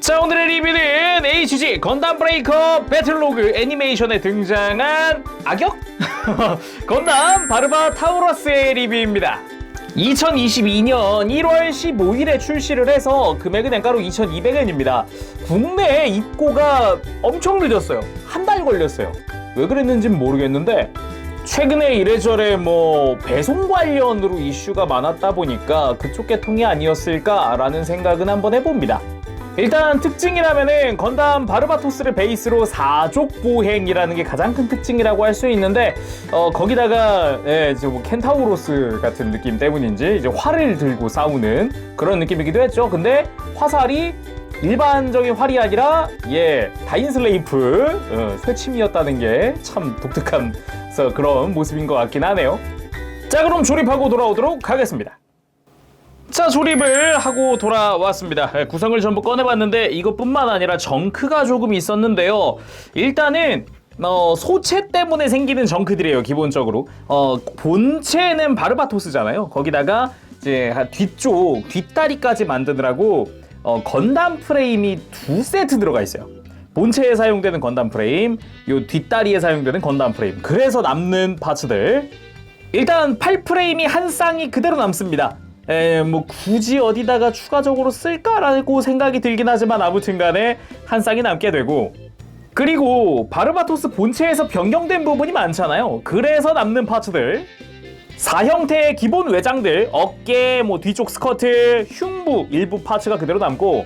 자, 오늘의 리뷰는 HG 건담 브레이커 배틀로그 애니메이션에 등장한 악역? 건담 바르바 타우러스의 리뷰입니다. 2022년 1월 15일에 출시를 해서 금액은 엔가로 2,200엔입니다. 국내에 입고가 엄청 늦었어요. 한 달 걸렸어요. 왜 그랬는지는 모르겠는데 최근에 이래저래 배송 관련으로 이슈가 많았다 보니까 그쪽 계통이 아니었을까라는 생각은 한번 해봅니다. 일단 특징이라면은 건담 바르바토스를 베이스로 4족 보행이라는 게 가장 큰 특징이라고 할 수 있는데 거기다가 켄타우로스 같은 느낌 때문인지 이제 활을 들고 싸우는 그런 느낌이기도 했죠. 근데 화살이 일반적인 활이 아니라 다인슬레이프 쇠침이었다는 게 참 독특한 그런 모습인 것 같긴 하네요. 자, 그럼 조립하고 돌아오도록 하겠습니다. 자, 조립을 하고 돌아왔습니다. 구성을 전부 꺼내봤는데 이것뿐만 아니라 정크가 조금 있었는데요. 일단은 소체 때문에 생기는 정크들이에요. 기본적으로 본체는 바르바토스잖아요. 거기다가 이제 뒤쪽 뒷다리까지 만드느라고 건담 프레임이 2세트 들어가 있어요. 본체에 사용되는 건담 프레임, 요 뒷다리에 사용되는 건담 프레임. 그래서 남는 파츠들, 일단 팔 프레임이 한 쌍이 그대로 남습니다. 굳이 어디다가 추가적으로 쓸까라고 생각이 들긴 하지만 아무튼간에 한 쌍이 남게 되고, 그리고 바르바토스 본체에서 변경된 부분이 많잖아요. 그래서 남는 파츠들, 4형태의 기본 외장들, 어깨, 뒤쪽 스커트, 흉부 일부 파츠가 그대로 남고,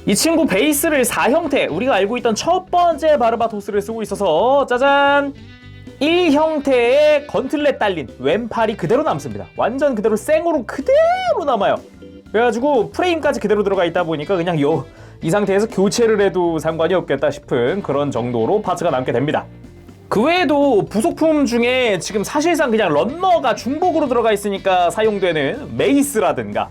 이 친구 베이스를 4형태, 우리가 알고 있던 첫 번째 바르바토스를 쓰고 있어서 짜잔! 1형태의 건틀렛 달린 왼팔이 그대로 남습니다. 완전 그대로 생으로 그대로 남아요. 그래가지고 프레임까지 그대로 들어가 있다 보니까 그냥 이 상태에서 교체를 해도 상관이 없겠다 싶은 그런 정도로 파츠가 남게 됩니다. 그 외에도 부속품 중에 지금 사실상 그냥 런너가 중복으로 들어가 있으니까 사용되는 메이스라든가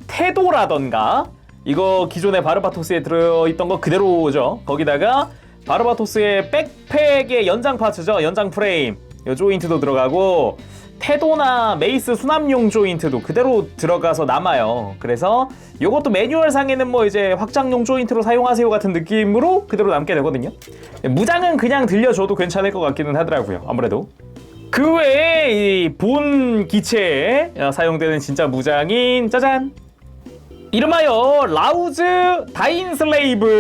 태도라던가, 이거 기존에 바르바토스에 들어있던 거 그대로죠. 거기다가 바르바토스의 백팩의 연장 파츠죠. 연장 프레임, 요 조인트도 들어가고, 태도나 메이스 수납용 조인트도 그대로 들어가서 남아요. 그래서 요것도 매뉴얼상에는 이제 확장용 조인트로 사용하세요 같은 느낌으로 그대로 남게 되거든요. 무장은 그냥 들려줘도 괜찮을 것 같기는 하더라고요. 아무래도 그 외에 이 본 기체에 사용되는 진짜 무장인 짜잔! 이름하여 라우즈 다인슬레이브!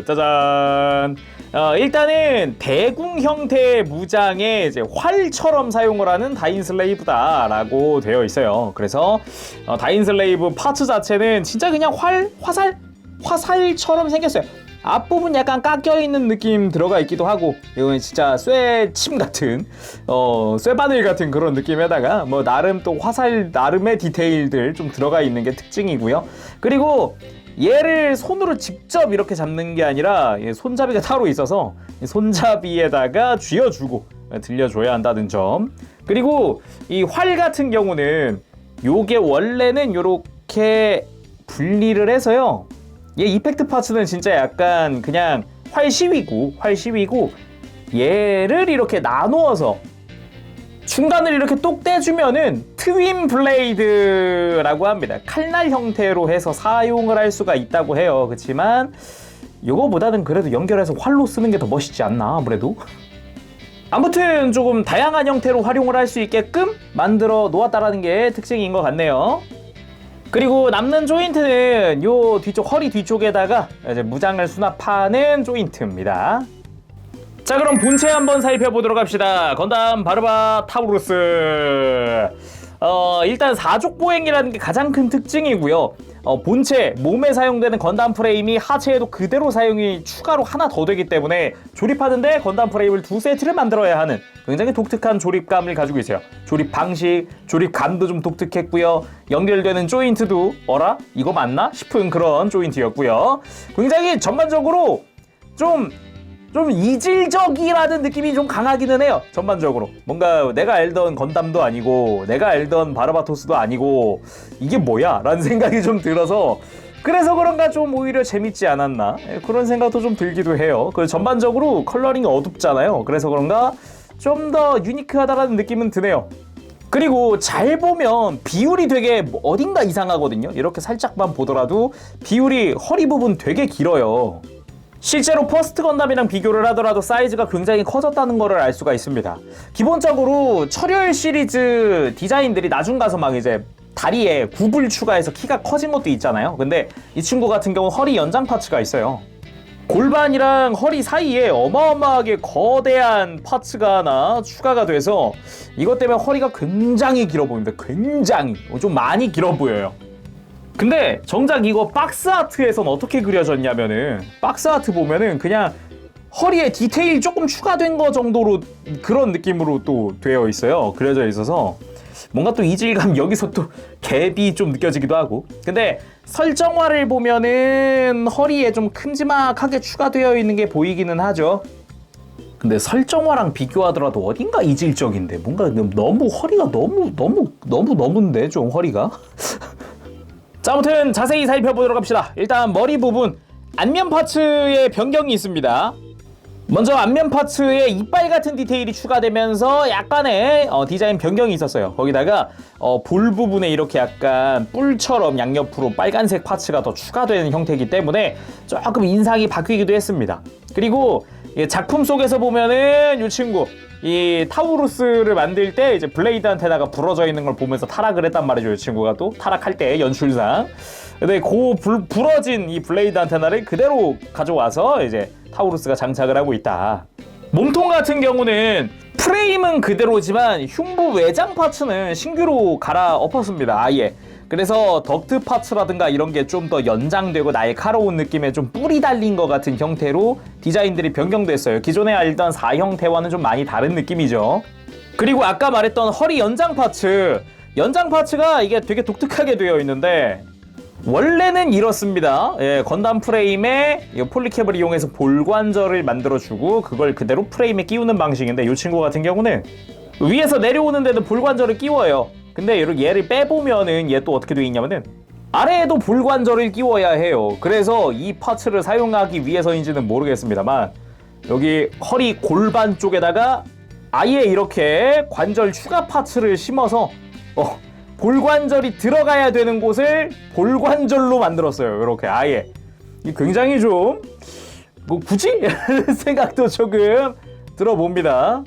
짜잔! 일단은 대궁 형태의 무장에 이제 활처럼 사용을 하는 다인슬레이브다라고 되어 있어요. 그래서 다인슬레이브 파츠 자체는 진짜 그냥 화살처럼 생겼어요. 앞부분 약간 깎여있는 느낌 들어가 있기도 하고, 이건 진짜 쇠침 같은 쇠바늘 같은 그런 느낌에다가 나름 또 화살 나름의 디테일들 좀 들어가 있는 게 특징이고요. 그리고 얘를 손으로 직접 이렇게 잡는 게 아니라 손잡이가 따로 있어서 손잡이에다가 쥐어주고 들려줘야 한다는 점. 그리고 이 활 같은 경우는 요게 원래는 요렇게 분리를 해서요, 얘 이펙트 파츠는 진짜 약간 그냥 활 시위고 얘를 이렇게 나누어서 중간을 이렇게 똑 떼주면은 트윈 블레이드라고 합니다. 칼날 형태로 해서 사용을 할 수가 있다고 해요. 그렇지만 요거보다는 그래도 연결해서 활로 쓰는 게 더 멋있지 않나 아무래도? 아무튼 조금 다양한 형태로 활용을 할 수 있게끔 만들어 놓았다라는 게 특징인 것 같네요. 그리고 남는 조인트는 요 뒤쪽, 허리 뒤쪽에다가 이제 무장을 수납하는 조인트입니다. 자, 그럼 본체 한번 살펴보도록 합시다. 건담 바르바 타우루스. 일단 4족 보행이라는 게 가장 큰 특징이고요. 본체, 몸에 사용되는 건담 프레임이 하체에도 그대로 사용이 추가로 하나 더 되기 때문에 조립하는데 건담 프레임을 2세트를 만들어야 하는 굉장히 독특한 조립감을 가지고 있어요. 조립 방식, 조립감도 좀 독특했고요. 연결되는 조인트도 어라? 이거 맞나? 싶은 그런 조인트였고요. 굉장히 전반적으로 좀 이질적이라는 느낌이 좀 강하기는 해요. 전반적으로 뭔가 내가 알던 건담도 아니고 내가 알던 바르바토스도 아니고 이게 뭐야? 라는 생각이 좀 들어서, 그래서 그런가 좀 오히려 재밌지 않았나? 그런 생각도 좀 들기도 해요. 그리고 전반적으로 컬러링이 어둡잖아요. 그래서 그런가 좀 더 유니크하다라는 느낌은 드네요. 그리고 잘 보면 비율이 되게 어딘가 이상하거든요. 이렇게 살짝만 보더라도 비율이 허리 부분 되게 길어요. 실제로 퍼스트 건담이랑 비교를 하더라도 사이즈가 굉장히 커졌다는 것을 알 수가 있습니다. 기본적으로 철혈 시리즈 디자인들이 나중 가서 막 이제 다리에 굽을 추가해서 키가 커진 것도 있잖아요. 근데 이 친구 같은 경우는 허리 연장 파츠가 있어요. 골반이랑 허리 사이에 어마어마하게 거대한 파츠가 하나 추가가 돼서 이것 때문에 허리가 굉장히 길어 보입니다. 굉장히 좀 많이 길어 보여요. 근데 정작 이거 박스 아트에선 어떻게 그려졌냐면은 박스 아트 보면은 그냥 허리에 디테일 조금 추가된 거 정도로 그런 느낌으로 또 되어 있어요. 그려져 있어서 뭔가 또 이질감 여기서 또 갭이 좀 느껴지기도 하고. 근데 설정화를 보면은 허리에 좀 큼지막하게 추가되어 있는 게 보이기는 하죠. 근데 설정화랑 비교하더라도 어딘가 이질적인데 뭔가 너무 허리가 너무인데 좀 허리가. 자, 아무튼 자세히 살펴보도록 합시다. 일단 머리 부분 안면 파츠에 변경이 있습니다. 먼저 앞면 파츠에 이빨 같은 디테일이 추가되면서 약간의 디자인 변경이 있었어요. 거기다가 볼 부분에 이렇게 약간 뿔처럼 양옆으로 빨간색 파츠가 더 추가되는 형태이기 때문에 조금 인상이 바뀌기도 했습니다. 그리고 작품 속에서 보면은 이 친구 이 타우루스를 만들 때 이제 블레이드한테다가 부러져 있는 걸 보면서 타락을 했단 말이죠. 이 친구가 또 타락할 때 연출상. 근데 부러진 이 블레이드 안테나를 그대로 가져와서 이제 타우루스가 장착을 하고 있다. 몸통 같은 경우는 프레임은 그대로지만 흉부 외장 파츠는 신규로 갈아 엎었습니다. 아예. 그래서 덕트 파츠라든가 이런 게 좀 더 연장되고 날카로운 느낌의 좀 뿔이 달린 것 같은 형태로 디자인들이 변경됐어요. 기존에 알던 4형태와는 좀 많이 다른 느낌이죠. 그리고 아까 말했던 허리 연장 파츠가 이게 되게 독특하게 되어 있는데 원래는 이렇습니다. 건담 프레임에 폴리캡을 이용해서 볼관절을 만들어주고 그걸 그대로 프레임에 끼우는 방식인데 이 친구 같은 경우는 위에서 내려오는 데는 볼관절을 끼워요. 근데 얘를 빼보면은 얘 또 어떻게 되어 있냐면은 아래에도 볼관절을 끼워야 해요. 그래서 이 파츠를 사용하기 위해서인지는 모르겠습니다만 여기 허리 골반 쪽에다가 아예 이렇게 관절 추가 파츠를 심어서 볼관절이 들어가야 되는 곳을 볼관절로 만들었어요. 이렇게 아예. 굉장히 좀 굳이? 생각도 조금 들어봅니다.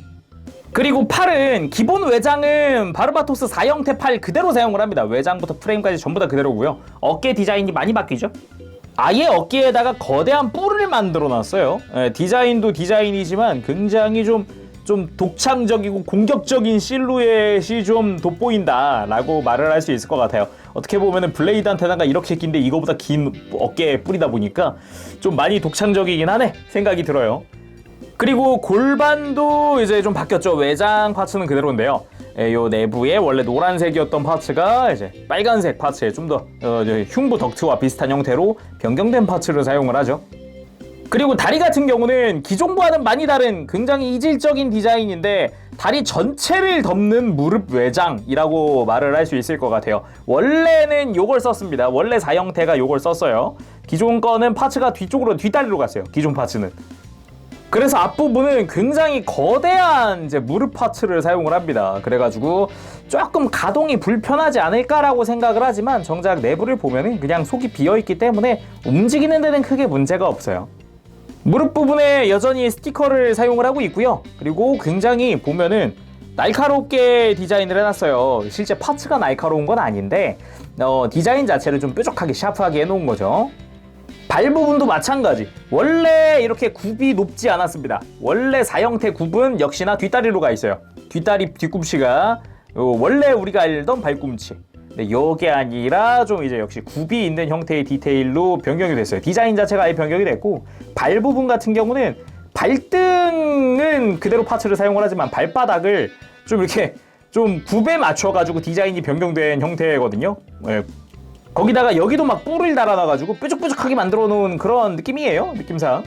그리고 팔은 기본 외장은 바르바토스 4형태 팔 그대로 사용을 합니다. 외장부터 프레임까지 전부 다 그대로고요. 어깨 디자인이 많이 바뀌죠. 아예 어깨에다가 거대한 뿔을 만들어 놨어요. 디자인도 디자인이지만 굉장히 좀 독창적이고 공격적인 실루엣이 좀 돋보인다 라고 말을 할 수 있을 것 같아요. 어떻게 보면은 블레이드 안테나가 이렇게 긴데 이거보다 긴 어깨에 뿔이다 보니까 좀 많이 독창적이긴 하네 생각이 들어요. 그리고 골반도 이제 좀 바뀌었죠. 외장 파츠는 그대로인데요. 요 내부에 원래 노란색이었던 파츠가 이제 빨간색 파츠에 좀 더 흉부 덕트와 비슷한 형태로 변경된 파츠를 사용을 하죠. 그리고 다리 같은 경우는 기존과는 많이 다른 굉장히 이질적인 디자인인데 다리 전체를 덮는 무릎 외장이라고 말을 할 수 있을 것 같아요. 원래는 요걸 썼습니다. 원래 4형태가 요걸 썼어요. 기존 거는 파츠가 뒤쪽으로 뒷다리로 갔어요. 기존 파츠는. 그래서 앞부분은 굉장히 거대한 이제 무릎 파츠를 사용을 합니다. 그래가지고 조금 가동이 불편하지 않을까라고 생각을 하지만 정작 내부를 보면은 그냥 속이 비어있기 때문에 움직이는 데는 크게 문제가 없어요. 무릎 부분에 여전히 스티커를 사용을 하고 있고요. 그리고 굉장히 보면은 날카롭게 디자인을 해놨어요. 실제 파츠가 날카로운 건 아닌데 디자인 자체를 좀 뾰족하게 샤프하게 해놓은 거죠. 발 부분도 마찬가지. 원래 이렇게 굽이 높지 않았습니다. 원래 4형태 굽은 역시나 뒷다리로 가 있어요. 뒷다리 뒤꿈치가 원래 우리가 알던 발꿈치. 근데 이게 아니라 좀 이제 역시 굽이 있는 형태의 디테일로 변경이 됐어요. 디자인 자체가 아예 변경이 됐고 발 부분 같은 경우는 발등은 그대로 파츠를 사용을 하지만 발바닥을 좀 이렇게 좀 굽에 맞춰가지고 디자인이 변경된 형태거든요. 거기다가 여기도 막 뿔을 달아놔가지고 뾰족뾰족하게 만들어 놓은 그런 느낌이에요. 느낌상.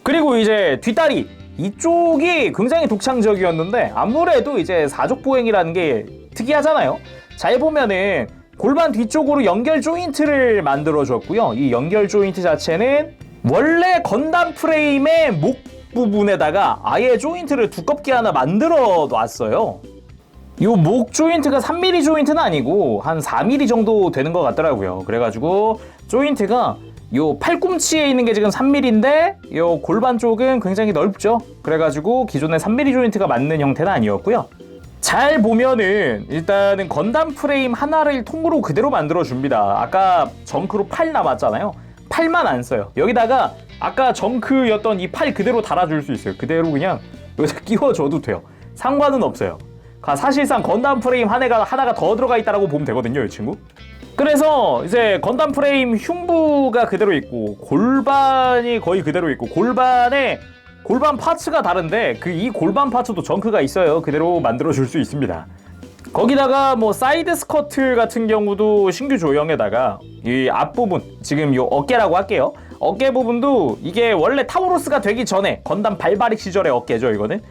그리고 이제 뒷다리 이쪽이 굉장히 독창적이었는데 아무래도 이제 사족보행이라는 게 특이하잖아요. 잘 보면은 골반 뒤쪽으로 연결 조인트를 만들어 줬고요. 이 연결 조인트 자체는 원래 건담 프레임의 목 부분에다가 아예 조인트를 두껍게 하나 만들어 놨어요. 요 목 조인트가 3mm 조인트는 아니고 한 4mm 정도 되는 것 같더라고요. 그래가지고 조인트가 요 팔꿈치에 있는 게 지금 3mm인데 요 골반 쪽은 굉장히 넓죠. 그래가지고 기존의 3mm 조인트가 맞는 형태는 아니었고요. 잘 보면은 일단은 건담 프레임 하나를 통으로 그대로 만들어 줍니다. 아까 정크로 팔 남았잖아요. 팔만 안 써요. 여기다가 아까 정크였던 이 팔 그대로 달아줄 수 있어요. 그대로 그냥 여기다 끼워줘도 돼요. 상관은 없어요. 사실상 건담 프레임 하나가 더 들어가 있다라고 보면 되거든요, 이 친구. 그래서 이제 건담 프레임 흉부가 그대로 있고 골반이 거의 그대로 있고 골반 파츠가 다른데 이 골반 파츠도 정크가 있어요. 그대로 만들어줄 수 있습니다. 거기다가 뭐 사이드 스커트 같은 경우도 신규 조형에다가 이 앞부분 지금 요 어깨라고 할게요. 어깨 부분도 이게 원래 타우루스가 되기 전에 건담 발바릭 시절의 어깨죠, 이거는.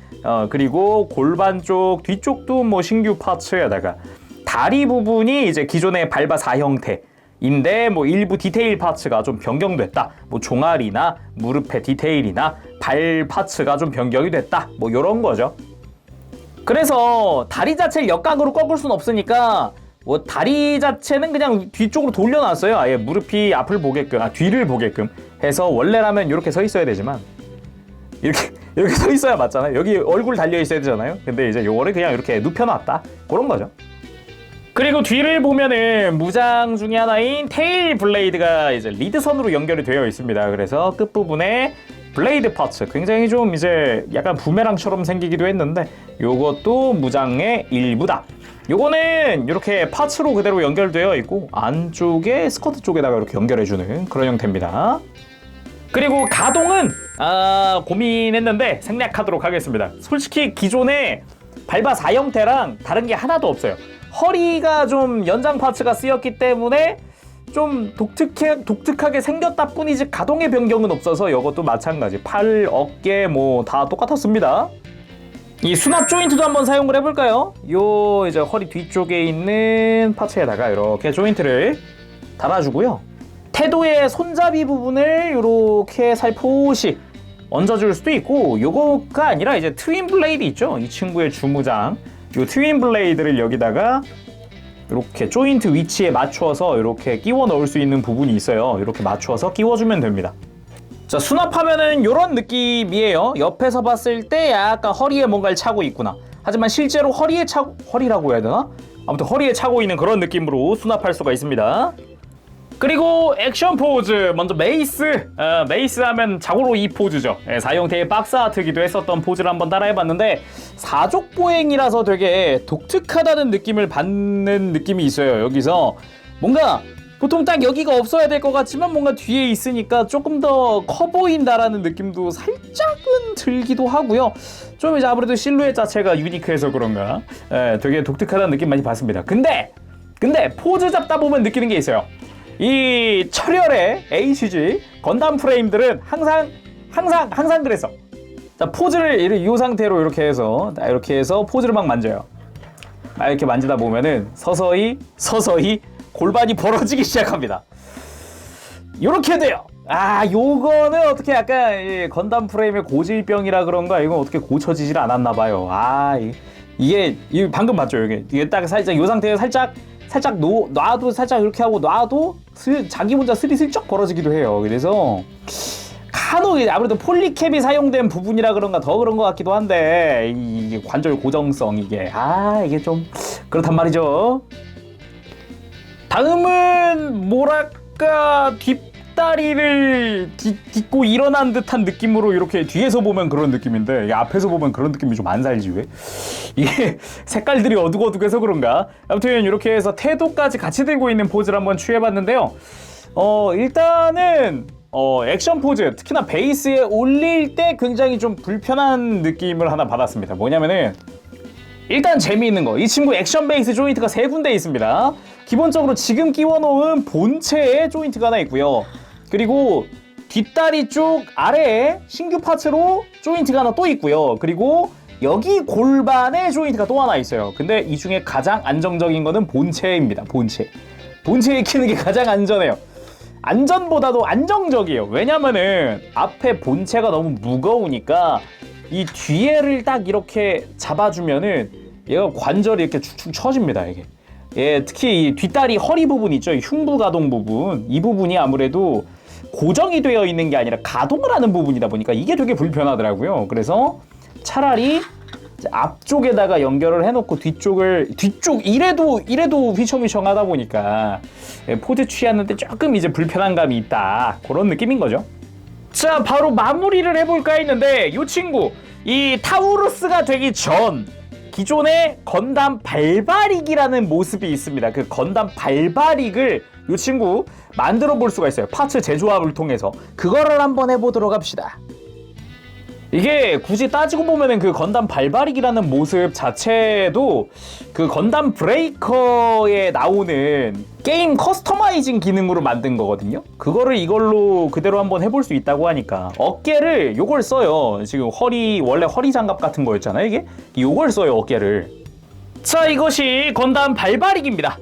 그리고 골반 쪽 뒤쪽도 뭐 신규 파츠에다가 다리 부분이 이제 기존의 발바 4 형태인데 뭐 일부 디테일 파츠가 좀 변경됐다. 뭐 종아리나 무릎의 디테일이나 발 파츠가 좀 변경이 됐다. 뭐 요런 거죠. 그래서 다리 자체를 역각으로 꺾을 순 없으니까 뭐 다리 자체는 그냥 뒤쪽으로 돌려놨어요. 아예 무릎이 앞을 보게끔, 뒤를 보게끔 해서 원래라면 이렇게 서 있어야 되지만 이렇게 서 있어야 맞잖아요. 여기 얼굴 달려 있어야 되잖아요. 근데 이제 요거를 그냥 이렇게 눕혀놨다. 그런 거죠. 그리고 뒤를 보면은 무장 중에 하나인 테일 블레이드가 이제 리드선으로 연결이 되어 있습니다. 그래서 끝부분에 블레이드 파츠 굉장히 좀 이제 약간 부메랑처럼 생기기도 했는데 요것도 무장의 일부다. 요거는 이렇게 파츠로 그대로 연결되어 있고 안쪽에 스커트 쪽에다가 이렇게 연결해주는 그런 형태입니다. 그리고 가동은 고민했는데 생략하도록 하겠습니다. 솔직히 기존의 발바 4 형태랑 다른 게 하나도 없어요. 허리가 좀 연장 파츠가 쓰였기 때문에 좀 독특하게 생겼다 뿐이지 가동의 변경은 없어서 이것도 마찬가지. 팔, 어깨 뭐 다 똑같았습니다. 이 수납 조인트도 한번 사용을 해볼까요? 요 이제 허리 뒤쪽에 있는 파츠에다가 이렇게 조인트를 달아주고요. 태도의 손잡이 부분을 이렇게 살포시 얹어줄 수도 있고, 요거가 아니라 이제 트윈 블레이드 있죠? 이 친구의 주무장. 요 트윈 블레이드를 여기다가 이렇게 조인트 위치에 맞춰서 이렇게 끼워 넣을 수 있는 부분이 있어요. 이렇게 맞춰서 끼워주면 됩니다. 자, 수납하면은 이런 느낌이에요. 옆에서 봤을 때 약간 허리에 뭔가를 차고 있구나. 하지만 실제로 허리라고 해야 되나? 아무튼 허리에 차고 있는 그런 느낌으로 수납할 수가 있습니다. 그리고 액션 포즈, 먼저 메이스. 메이스 하면 자고로 이 포즈죠. 4형태의 박스 아트기도 했었던 포즈를 한번 따라해봤는데 사족 보행이라서 되게 독특하다는 느낌을 받는 느낌이 있어요. 여기서 뭔가 보통 딱 여기가 없어야 될 것 같지만 뭔가 뒤에 있으니까 조금 더 커 보인다라는 느낌도 살짝은 들기도 하고요. 좀 이제 아무래도 실루엣 자체가 유니크해서 그런가 되게 독특하다는 느낌 많이 받습니다. 근데 포즈 잡다 보면 느끼는 게 있어요. 이 철혈의 HG 건담 프레임들은 항상 그랬어. 자, 포즈를 이 상태로 이렇게 해서 포즈를 막 만져요. 이렇게 만지다 보면은 서서히 골반이 벌어지기 시작합니다. 이렇게 돼요. 요거는 어떻게 약간 건담 프레임의 고질병이라 그런가, 이건 어떻게 고쳐지질 않았나 봐요. 이게 방금 봤죠? 이게 딱 살짝 이 상태에 살짝 놔도 살짝 이렇게 하고 놔도 자기 혼자 스리슬쩍 벌어지기도 해요. 그래서 간혹 아무래도 폴리캡이 사용된 부분이라 그런가 더 그런 것 같기도 한데 이게 관절 고정성 이게 좀 그렇단 말이죠. 다음은 뭐랄까 뒷다리를 딛고 일어난 듯한 느낌으로 이렇게 뒤에서 보면 그런 느낌인데 앞에서 보면 그런 느낌이 좀 안 살지 왜? 이게 색깔들이 어둑어둑해서 그런가? 아무튼 이렇게 해서 태도까지 같이 들고 있는 포즈를 한번 취해봤는데요. 일단은 액션 포즈, 특히나 베이스에 올릴 때 굉장히 좀 불편한 느낌을 하나 받았습니다. 뭐냐면은 일단 재미있는 거, 이 친구 액션 베이스 조인트가 3군데 있습니다. 기본적으로 지금 끼워놓은 본체에 조인트가 하나 있고요. 그리고 뒷다리 쪽 아래에 신규 파츠로 조인트가 하나 또 있고요. 그리고 여기 골반에 조인트가 또 하나 있어요. 근데 이 중에 가장 안정적인 거는 본체입니다. 본체에 끼는 게 가장 안전해요. 안전보다도 안정적이에요. 왜냐면은 앞에 본체가 너무 무거우니까 이 뒤에를 딱 이렇게 잡아주면은 얘가 관절이 이렇게 축축 처집니다. 이게. 예, 특히 이 뒷다리 허리 부분 있죠. 흉부 가동 부분. 이 부분이 아무래도 고정이 되어 있는 게 아니라 가동을 하는 부분이다 보니까 이게 되게 불편하더라고요. 그래서 차라리 앞쪽에다가 연결을 해놓고 뒤쪽 이래도 휘청휘청하다 보니까 포즈 취하는데 조금 이제 불편한 감이 있다. 그런 느낌인 거죠. 자, 바로 마무리를 해볼까 했는데 이 친구, 이 타우루스가 되기 전 기존의 건담 발바릭이라는 모습이 있습니다. 그 건담 발바릭을 이 친구 만들어 볼 수가 있어요. 파츠 재조합을 통해서. 그거를 한번 해보도록 합시다. 이게 굳이 따지고 보면은 그 건담 발바릭이라는 모습 자체도 그 건담 브레이커에 나오는 게임 커스터마이징 기능으로 만든 거거든요. 그거를 이걸로 그대로 한번 해볼 수 있다고 하니까 어깨를 요걸 써요. 지금 원래 허리 장갑 같은 거였잖아요. 이게 요걸 써요, 어깨를. 자, 이것이 건담 발바릭입니다.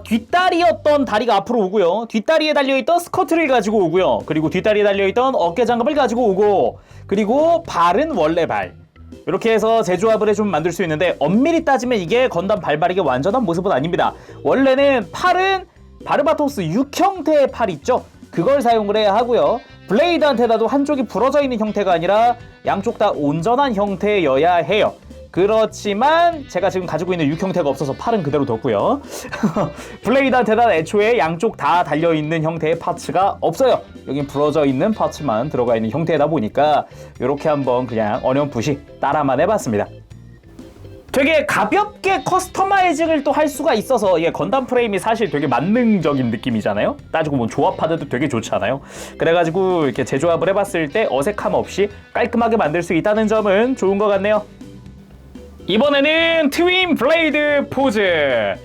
뒷다리였던 다리가 앞으로 오고요. 뒷다리에 달려있던 스커트를 가지고 오고요. 그리고 뒷다리에 달려있던 어깨 장갑을 가지고 오고, 그리고 발은 원래 발. 이렇게 해서 재조합을 해주면 만들 수 있는데, 엄밀히 따지면 이게 건담 발바릭의 완전한 모습은 아닙니다. 원래는 팔은 바르바토스 6 형태의 팔 있죠? 그걸 사용을 해야 하고요. 블레이드 안테나도 한쪽이 부러져 있는 형태가 아니라 양쪽 다 온전한 형태여야 해요. 그렇지만 제가 지금 가지고 있는 6 형태가 없어서 팔은 그대로 뒀고요. 블레이드 안테나는 애초에 양쪽 다 달려있는 형태의 파츠가 없어요. 여긴 부러져 있는 파츠만 들어가 있는 형태다 보니까 이렇게 한번 그냥 어렴풋이 따라만 해봤습니다. 되게 가볍게 커스터마이징을 또 할 수가 있어서, 이게 건담 프레임이 사실 되게 만능적인 느낌이잖아요. 따지고 보면 조합하드도 되게 좋잖아요. 그래가지고 이렇게 재조합을 해봤을 때 어색함 없이 깔끔하게 만들 수 있다는 점은 좋은 것 같네요. 이번에는 트윈 블레이드 포즈.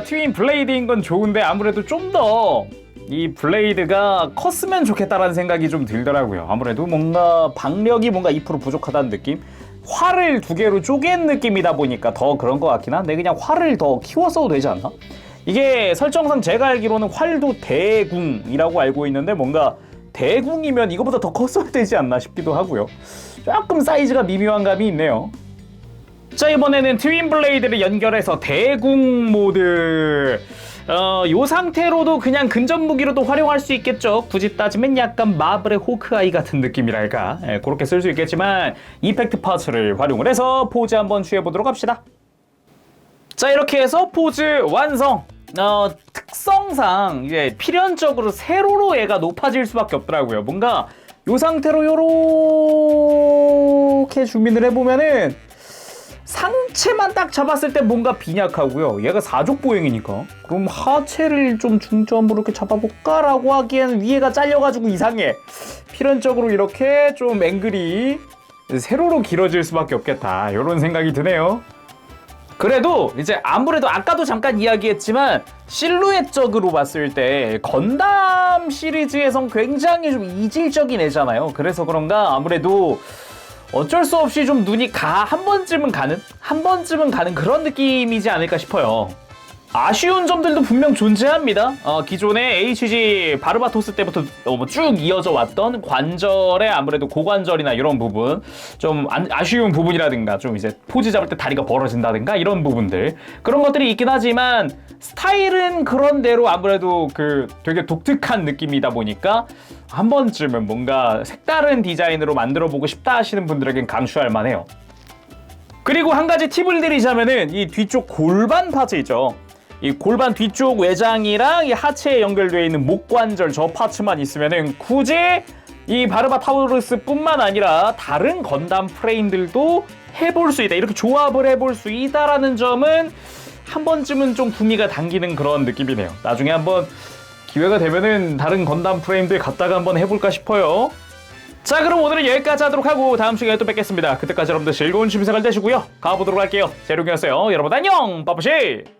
트윈 블레이드인 건 좋은데 아무래도 좀 더 이 블레이드가 컸으면 좋겠다라는 생각이 좀 들더라고요. 아무래도 뭔가 박력이 뭔가 2% 부족하다는 느낌? 활을 2개로 쪼갠 느낌이다 보니까 더 그런 것 같긴 한데, 그냥 활을 더 키웠어도 되지 않나? 이게 설정상 제가 알기로는 활도 대궁이라고 알고 있는데, 뭔가 대궁이면 이거보다 더 컸어야 되지 않나 싶기도 하고요. 조금 사이즈가 미묘한 감이 있네요. 자, 이번에는 트윈 블레이드를 연결해서 대궁 모드. 요 상태로도 그냥 근접 무기로도 활용할 수 있겠죠. 굳이 따지면 약간 마블의 호크아이 같은 느낌이랄까. 그렇게 쓸 수 있겠지만 이펙트 파츠를 활용을 해서 포즈 한번 취해보도록 합시다. 자, 이렇게 해서 포즈 완성. 특성상 이제 필연적으로 세로로 얘가 높아질 수밖에 없더라고요. 뭔가 요 상태로 요렇게 줌인을 해보면은 상체만 딱 잡았을 때 뭔가 빈약하고요. 얘가 사족 보행이니까. 그럼 하체를 좀 중점으로 이렇게 잡아볼까? 라고 하기에는 위에가 잘려가지고 이상해. 필연적으로 이렇게 좀 앵글이 세로로 길어질 수밖에 없겠다. 이런 생각이 드네요. 그래도 이제 아무래도 아까도 잠깐 이야기했지만 실루엣적으로 봤을 때 건담 시리즈에선 굉장히 좀 이질적인 애잖아요. 그래서 그런가 아무래도 어쩔 수 없이 좀 눈이 한 번쯤은 가는 그런 느낌이지 않을까 싶어요. 아쉬운 점들도 분명 존재합니다. 기존의 HG 바르바토스 때부터 쭉 이어져 왔던 관절의 아무래도 고관절이나 이런 부분, 좀 아쉬운 부분이라든가, 좀 이제 포즈 잡을 때 다리가 벌어진다든가 이런 부분들, 그런 것들이 있긴 하지만 스타일은 그런대로 아무래도 되게 독특한 느낌이다 보니까 한 번쯤은 뭔가 색다른 디자인으로 만들어보고 싶다 하시는 분들에겐 강추할 만해요. 그리고 한 가지 팁을 드리자면은 이 뒤쪽 골반 파츠 있죠. 이 골반 뒤쪽 외장이랑 이 하체에 연결되어 있는 목관절 저 파츠만 있으면은 굳이 이 바르바 타우루스 뿐만 아니라 다른 건담 프레임들도 해볼 수 있다. 이렇게 조합을 해볼 수 있다라는 점은 한 번쯤은 좀 구미가 당기는 그런 느낌이네요. 나중에 한번 기회가 되면은 다른 건담 프레임들 갖다가 한번 해볼까 싶어요. 자, 그럼 오늘은 여기까지 하도록 하고 다음 시간에 또 뵙겠습니다. 그때까지 여러분들 즐거운 취미생활 되시고요. 가보도록 할게요. 재룡이었어요. 여러분 안녕! 빠뿌시!